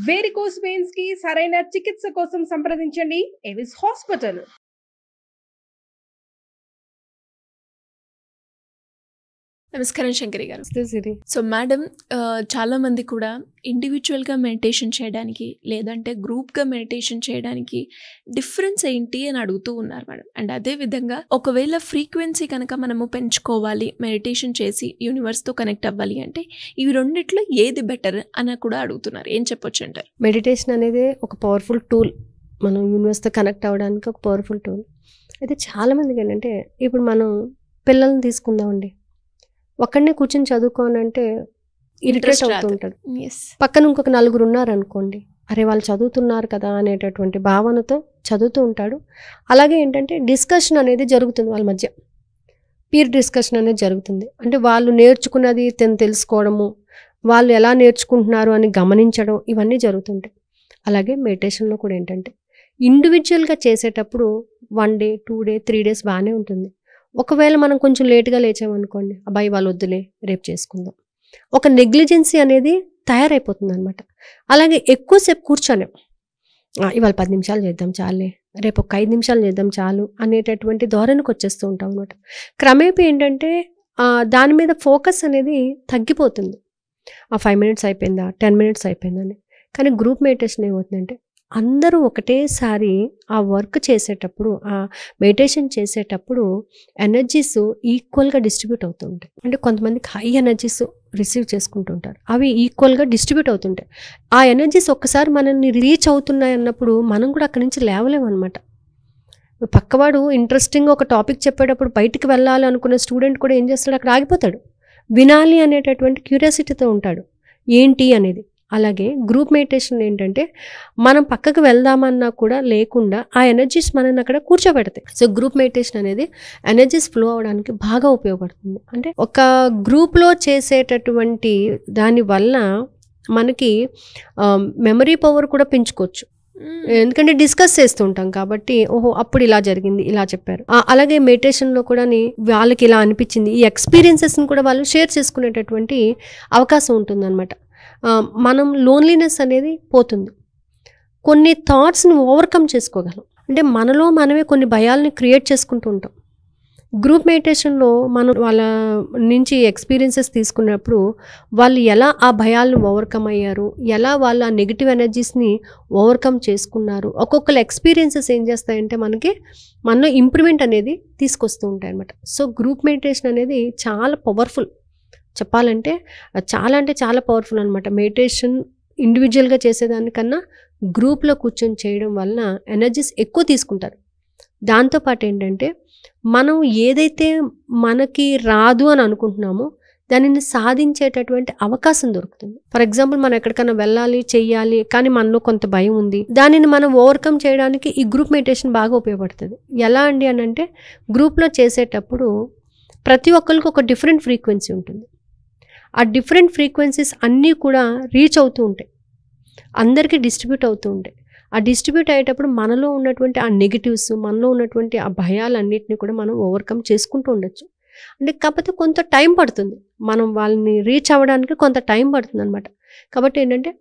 Varicose veins కి సరైన చికిత్స కోసం సంప్రదించండి ఎవిస్ హాస్పిటల్. నమస్కారం శంకరి గారు. సో మేడం, చాలామంది కూడా ఇండివిజువల్గా మెడిటేషన్ చేయడానికి లేదంటే గ్రూప్గా మెడిటేషన్ చేయడానికి డిఫరెన్స్ ఏంటి అని అడుగుతూ ఉన్నారు మేడం. అండ్ అదేవిధంగా ఒకవేళ ఫ్రీక్వెన్సీ కనుక మనము పెంచుకోవాలి, మెడిటేషన్ చేసి యూనివర్స్తో కనెక్ట్ అవ్వాలి అంటే ఇవి రెండిట్లో ఏది బెటర్ అని కూడా అడుగుతున్నారు. ఏం చెప్పొచ్చు అంటారు? మెడిటేషన్ అనేది ఒక పవర్ఫుల్ టూల్, మనం యూనివర్స్తో కనెక్ట్ అవ్వడానికి ఒక పవర్ఫుల్ టూల్. అయితే చాలామందికి ఏంటంటే, ఇప్పుడు మనం పిల్లల్ని తీసుకుందామండి, ఒక్కడనే కూర్చొని చదువుకోనంటే ఇరిటేట్ అవుతుంటాడు. పక్కన ఇంకొక నలుగురు ఉన్నారనుకోండి, అరే వాళ్ళు చదువుతున్నారు కదా అనేటటువంటి భావనతో చదువుతూ ఉంటాడు. అలాగే ఏంటంటే డిస్కషన్ అనేది జరుగుతుంది వాళ్ళ మధ్య, పీర్ డిస్కషన్ అనేది జరుగుతుంది. అంటే వాళ్ళు నేర్చుకున్నది తెలుసుకోవడము, వాళ్ళు ఎలా నేర్చుకుంటున్నారు అని గమనించడం, ఇవన్నీ జరుగుతుంటాయి. అలాగే మెడిటేషన్లో కూడా ఏంటంటే ఇండివిజువల్గా చేసేటప్పుడు 1 డే 2 డే 3 డేస్ బాగానే ఉంటుంది. ఒకవేళ మనం కొంచెం లేట్గా లేచామనుకోండి, అబ్బాయి వాళ్ళు వద్దులే రేపు చేసుకుందాం, ఒక నెగ్లిజెన్సీ అనేది తయారైపోతుంది అనమాట. అలాగే ఎక్కువసేపు కూర్చోలేం, ఇవాళ 10 నిమిషాలు చేద్దాం చాలే, రేపు ఒక 5 నిమిషాలు చేద్దాం చాలు అనేటటువంటి ధోరణికి వచ్చేస్తూ ఉంటాం అనమాట. క్రమేపీ ఏంటంటే దాని మీద ఫోకస్ అనేది తగ్గిపోతుంది. 5 మినిట్స్ అయిపోయిందా, 10 మినిట్స్ అయిపోయిందని. కానీ గ్రూప్ మెడిటేషన్ ఏమవుతుందంటే అందరూ ఒకటేసారి ఆ వర్క్ చేసేటప్పుడు, ఆ మెడిటేషన్ చేసేటప్పుడు ఎనర్జీస్ ఈక్వల్గా డిస్ట్రిబ్యూట్ అవుతుంటాయి. అంటే కొంతమందికి హై ఎనర్జీస్ రిసీవ్ చేసుకుంటుంటారు, అవి ఈక్వల్గా డిస్ట్రిబ్యూట్ అవుతుంటాయి. ఆ ఎనర్జీస్ ఒక్కసారి మనల్ని రీచ్ అవుతున్నాయి అన్నప్పుడు మనం కూడా అక్కడి నుంచి లేవలేము అనమాట. పక్కవాడు ఇంట్రెస్టింగ్గా ఒక టాపిక్ చెప్పేటప్పుడు బయటికి వెళ్ళాలి అనుకున్న స్టూడెంట్ కూడా ఏం చేస్తాడు, అక్కడ ఆగిపోతాడు. వినాలి అనేటటువంటి క్యూరియాసిటీతో ఉంటాడు ఏంటి అనేది. అలాగే గ్రూప్ మెడిటేషన్ ఏంటంటే మనం పక్కకు వెళ్దామన్నా కూడా లేకుండా ఆ ఎనర్జీస్ మనల్ని అక్కడ కూర్చోబెడతాయి. సో గ్రూప్ మెడిటేషన్ అనేది ఎనర్జీస్ ఫ్లో అవడానికి బాగా ఉపయోగపడుతుంది. అంటే ఒక గ్రూప్లో చేసేటటువంటి దానివల్ల మనకి మెమరీ పవర్ కూడా పెంచుకోవచ్చు. ఎందుకంటే డిస్కస్ చేస్తుంటాం కాబట్టి, ఓహో అప్పుడు ఇలా జరిగింది, ఇలా చెప్పారు. అలాగే మెడిటేషన్లో కూడా వాళ్ళకి ఇలా అనిపించింది, ఈ ఎక్స్పీరియన్సెస్ని కూడా వాళ్ళు షేర్ చేసుకునేటటువంటి అవకాశం ఉంటుందన్నమాట. మనం లోన్లీనెస్ అనేది పోతుంది, కొన్ని థాట్స్ని ఓవర్కమ్ చేసుకోగలం. అంటే మనలో మనమే కొన్ని భయాలని క్రియేట్ చేసుకుంటూ ఉంటాం. గ్రూప్ మెడిటేషన్లో మనం వాళ్ళ నుంచి ఎక్స్పీరియన్సెస్ తీసుకున్నప్పుడు వాళ్ళు ఎలా ఆ భయాలను ఓవర్కమ్ అయ్యారు, ఎలా వాళ్ళు ఆ నెగిటివ్ ఎనర్జీస్ని ఓవర్కమ్ చేసుకున్నారు, ఒక్కొక్కరు ఎక్స్పీరియన్సెస్ ఏం చేస్తాయంటే మనలో ఇంప్రూవ్మెంట్ అనేది తీసుకొస్తూ ఉంటాయి అన్నమాట. సో గ్రూప్ మెడిటేషన్ అనేది చాలా పవర్ఫుల్, చెప్పాలంటే చాలా పవర్ఫుల్ అనమాట. మెడిటేషన్ ఇండివిజువల్గా చేసేదానికన్నా గ్రూప్లో కూర్చొని చేయడం వలన ఎనర్జీస్ ఎక్కువ తీసుకుంటారు. దాంతోపాటు ఏంటంటే మనం ఏదైతే మనకి రాదు అని అనుకుంటున్నామో దానిని సాధించేటటువంటి అవకాశం దొరుకుతుంది. ఫర్ ఎగ్జాంపుల్, మనం ఎక్కడికైనా వెళ్ళాలి చెయ్యాలి కానీ మనలో కొంత భయం ఉంది, దానిని మనం ఓవర్కమ్ చేయడానికి ఈ గ్రూప్ మెడిటేషన్ బాగా ఉపయోగపడుతుంది. ఎలా అండి అని అంటే, గ్రూప్లో చేసేటప్పుడు ప్రతి ఒక్కరికి ఒక డిఫరెంట్ ఫ్రీక్వెన్సీ ఉంటుంది. ఆ డిఫరెంట్ ఫ్రీక్వెన్సీస్ అన్నీ కూడా రీచ్ అవుతూ ఉంటాయి, అందరికీ డిస్ట్రిబ్యూట్ అవుతూ ఉంటాయి. ఆ డిస్ట్రిబ్యూట్ అయ్యేటప్పుడు మనలో ఉన్నటువంటి ఆ నెగిటివ్స్, మనలో ఉన్నటువంటి ఆ భయాలన్నిటిని కూడా మనం ఓవర్కమ్ చేసుకుంటూ ఉండొచ్చు. అంటే కాకపోతే కొంత టైం పడుతుంది, మనం వాళ్ళని రీచ్ అవ్వడానికి కొంత టైం పడుతుంది అనమాట. కాబట్టి ఏంటంటే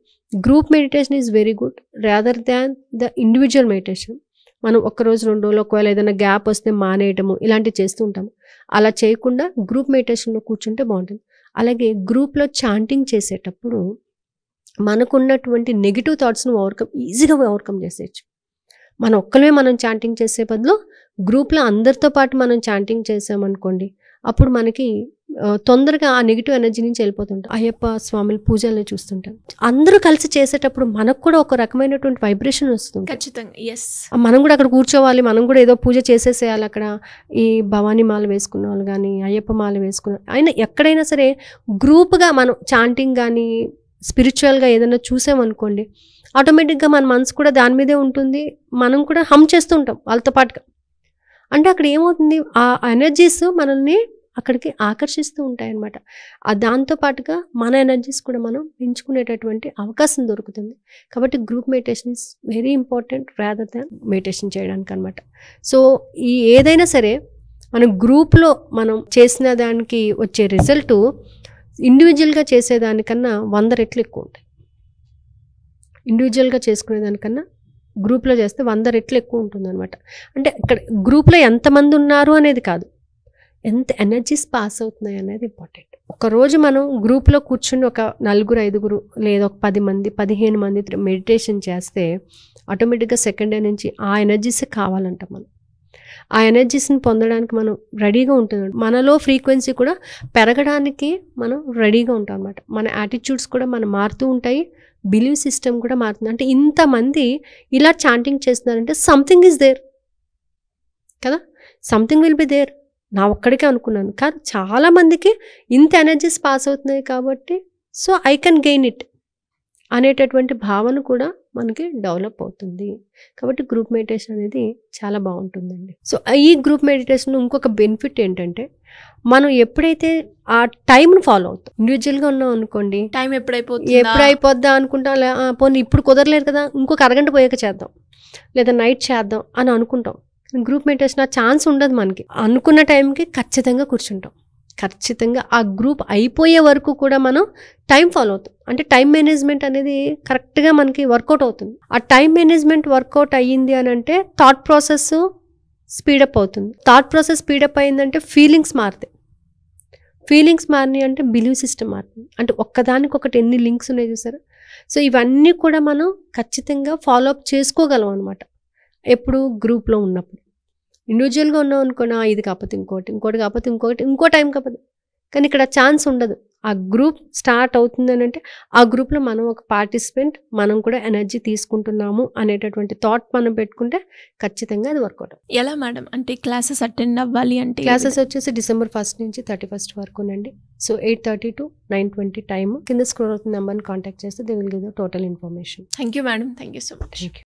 group meditation is very good rather than the individual meditation. మనం ఒక్కరోజు 2 రోజులు ఒకవేళ ఏదైనా గ్యాప్ వస్తే మానేయటము ఇలాంటివి చేస్తూ ఉంటాము. అలా చేయకుండా గ్రూప్ మెడిటేషన్లో కూర్చుంటే బాగుంటుంది. అలాగే గ్రూప్లో చాంటింగ్ చేసేటప్పుడు మనకున్నటువంటి నెగిటివ్ థాట్స్ను ఈజీగా ఓవర్కమ్ చేసేయచ్చు. మనం చాంటింగ్ చేసే బదులు గ్రూప్లో అందరితో పాటు మనం చాంటింగ్ చేసామనుకోండి, అప్పుడు మనకి తొందరగా ఆ నెగిటివ్ ఎనర్జీ నుంచి వెళ్ళిపోతుంటాం. అయ్యప్ప స్వామిల పూజల్ని చూస్తుంటాం, అందరూ కలిసి చేసేటప్పుడు మనకు కూడా ఒక రకమైనటువంటి వైబ్రేషన్ వస్తుంది. ఖచ్చితంగా ఎస్, మనం కూడా అక్కడ కూర్చోవాలి, మనం కూడా ఏదో పూజ చేసేసేయాలి. అక్కడ ఈ భవానీ మాల వేసుకున్న వాళ్ళు కానీ అయ్యప్ప మాల వేసుకున్న అయినా ఎక్కడైనా సరే గ్రూప్గా మనం చాంటింగ్ కానీ స్పిరిచువల్గా ఏదైనా చూసామనుకోండి, ఆటోమేటిక్గా మన మనసు కూడా దాని మీదే ఉంటుంది, మనం కూడా హమ్ చేస్తుంటాం వాళ్ళతో పాటుగా. అంటే అక్కడ ఏమవుతుంది, ఆ ఎనర్జీస్ మనల్ని అక్కడికి ఆకర్షిస్తూ ఉంటాయి అన్నమాట. దాంతోపాటుగా మన ఎనర్జీస్ కూడా మనం పెంచుకునేటటువంటి అవకాశం దొరుకుతుంది. కాబట్టి group meditation is very important rather than meditation చేయడానికి అనమాట. సో ఈ ఏదైనా సరే మనం గ్రూప్లో మనం చేసిన దానికి వచ్చే రిజల్టు ఇండివిజువల్గా చేసేదానికన్నా 100 రెట్లు ఎక్కువ ఉంటాయి. ఇండివిజువల్గా చేసుకునే దానికన్నా గ్రూప్లో చేస్తే 100 రెట్లు ఎక్కువ ఉంటుందన్నమాట. అంటే ఇక్కడ గ్రూప్లో ఎంతమంది ఉన్నారు అనేది కాదు, ఎంత ఎనర్జీస్ పాస్ అవుతున్నాయి అనేది ఇంపార్టెంట్. ఒకరోజు మనం గ్రూప్లో కూర్చుని ఒక 4-5 లేదా ఒక 10 మంది 15 మంది మెడిటేషన్ చేస్తే ఆటోమేటిక్గా సెకండ్ డే నుంచి ఆ ఎనర్జీసే కావాలంట. మనం ఆ ఎనర్జీస్ని పొందడానికి మనం రెడీగా ఉంటుంది. మనలో ఫ్రీక్వెన్సీ కూడా పెరగడానికి మనం రెడీగా ఉంటాం అనమాట. మన యాటిట్యూడ్స్ కూడా మనం మారుతూ ఉంటాయి, బిలీవ్ సిస్టమ్ కూడా మారుతుంది. అంటే ఇంతమంది ఇలా చాంటింగ్ చేస్తున్నారంటే సంథింగ్ ఈజ్ దేర్ కదా, సంథింగ్ విల్ బి దేర్. నా ఒక్కడికే అనుకున్నాను కాదు, చాలామందికి ఇంత ఎనర్జీస్ పాస్ అవుతున్నాయి కాబట్టి so I can gain it అనేటటువంటి భావన కూడా మనకి డెవలప్ అవుతుంది. కాబట్టి గ్రూప్ మెడిటేషన్ అనేది చాలా బాగుంటుందండి. సో ఈ గ్రూప్ మెడిటేషన్లో ఇంకొక బెనిఫిట్ ఏంటంటే మనం ఎప్పుడైతే ఆ టైంను ఫాలో అవుతాం, ఇండివిజువల్గా ఉన్నాం అనుకోండి, టైం ఎప్పుడు అయిపోద్దా అనుకుంటాం, పోనీ ఇప్పుడు కుదరలేదు కదా ఇంకొక అరగంట పోయాక చేద్దాం లేదా నైట్ చేద్దాం అని అనుకుంటాం. గ్రూప్ మెడిటేషన్ ఆ ఛాన్స్ ఉండదు మనకి. అనుకున్న టైంకి ఖచ్చితంగా కూర్చుంటాం, ఖచ్చితంగా ఆ గ్రూప్ అయిపోయే వరకు కూడా మనం టైం ఫాలో అవుతాం. అంటే టైం మేనేజ్మెంట్ అనేది కరెక్ట్గా మనకి వర్కౌట్ అవుతుంది. ఆ టైం మేనేజ్మెంట్ వర్కౌట్ అయ్యింది అని అంటే థాట్ ప్రాసెస్ స్పీడప్ అవుతుంది. థాట్ ప్రాసెస్ స్పీడప్ అయిందంటే ఫీలింగ్స్ మారుతాయి, ఫీలింగ్స్ మారినాయి అంటే బిలీవ్ సిస్టమ్ మారుతుంది. అంటే ఒక్కదానికొకటి ఎన్ని లింక్స్ ఉన్నాయి చూసారా. సో ఇవన్నీ కూడా మనం ఖచ్చితంగా ఫాలో అప్ చేసుకోగలం అనమాట ఎప్పుడు గ్రూప్లో ఉన్నప్పుడు. ఇండివిజువల్గా ఉన్నాం అనుకోండి, ఇది కాకపోతే ఇంకోటి, ఇంకోటి కాకపోతే ఇంకొకటి, ఇంకో టైం కాకపోతే, కానీ ఇక్కడ ఛాన్స్ ఉండదు. ఆ గ్రూప్ స్టార్ట్ అవుతుందని అంటే ఆ గ్రూప్లో మనం ఒక పార్టిసిపెంట్, మనం కూడా ఎనర్జీ తీసుకుంటున్నాము అనేటటువంటి థాట్ మనం పెట్టుకుంటే ఖచ్చితంగా అది వర్కౌట్. ఎలా మేడం అంటే క్లాసెస్ అటెండ్ అవ్వాలి అంటే? క్లాసెస్ వచ్చేసి December 1 నుంచి 31 వరకునండి. So 8:30 to 9:20 time. కింద స్క్రోల్ అవుతున్న నెంబర్ని కాంటాక్ట్ చేస్తే they will give the total information. Thank you madam, thank you so much.